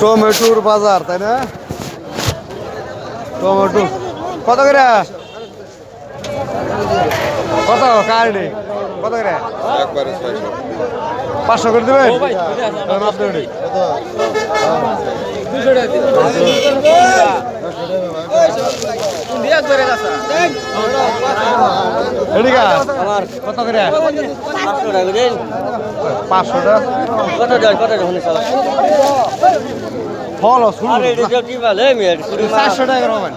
টমেটোর বাজার তাই না? টমেটো কত করে? কত কার্ডে কত করে? 500 করে দেবেন? কত করে? 500 টাকা ফল 400 টাকা রকম।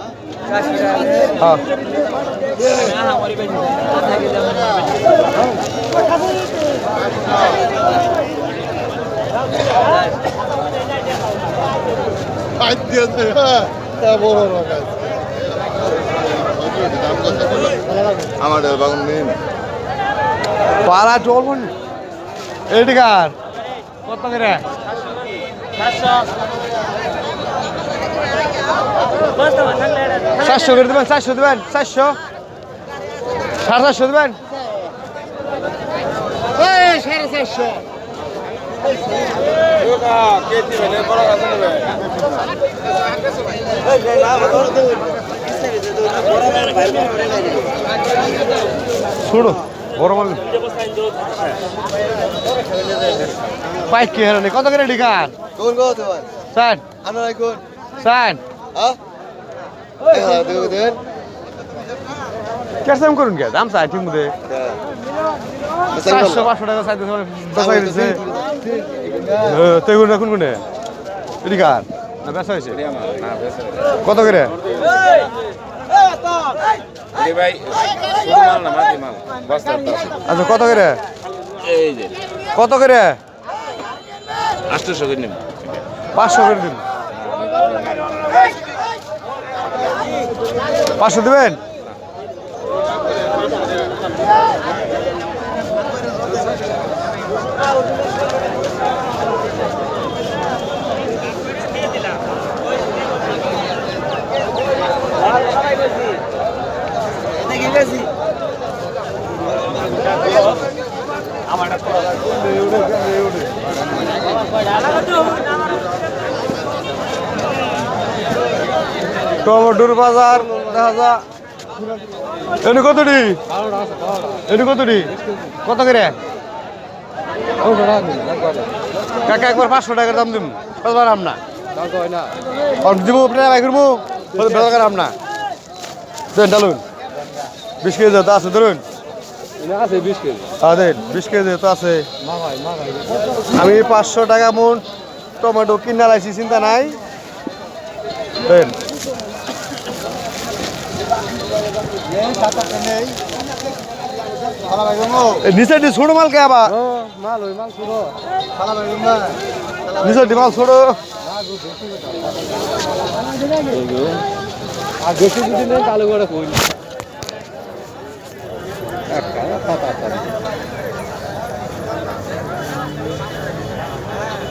আমাদের বাগান নেই পাড়া চলবো এদিকার কত করে? 400 করে দেবেন? 400 দেবেন? 400 450 দেবেন? 450 শুনো বড় মাল পাইক কি হারানি কত করে ডিকার? কোন কত ভাই স্যার আমরা কোন স্যার হ্যাঁ দেন দেন কেসম করুন কে দাম চাই ঠিক মধ্যে 400 500 টাকা চাইতে বেচা গেছে। তেগুন কোন কোনে ডিকার না বেচা হইছে কত করে? ভাই মাল না মাটি মাল বস্তা। আচ্ছা কত করে? এই যে কত করে? 800 করে নিন। 500 করে দিন। 500 দেবেন? টমেটোর বাজার দেখা যা এনে কতটি? এনে কতটি? কত করে? কাকা একবার 500 টাকার দাম দিন পারলাম না দিব ভাই করবো বেলাম না দেন ডালুন 20 কেজি তো আছে ধরুন 20 কেজি তো আছে। আমি 500 টাকা মন টমেটো কিনা লাইছি চিন্তা নাই দেন। নিচে ছোট মাল কে আবার নিচে মাল ছোট আর বেশি যদি নেই তাহলে করে কই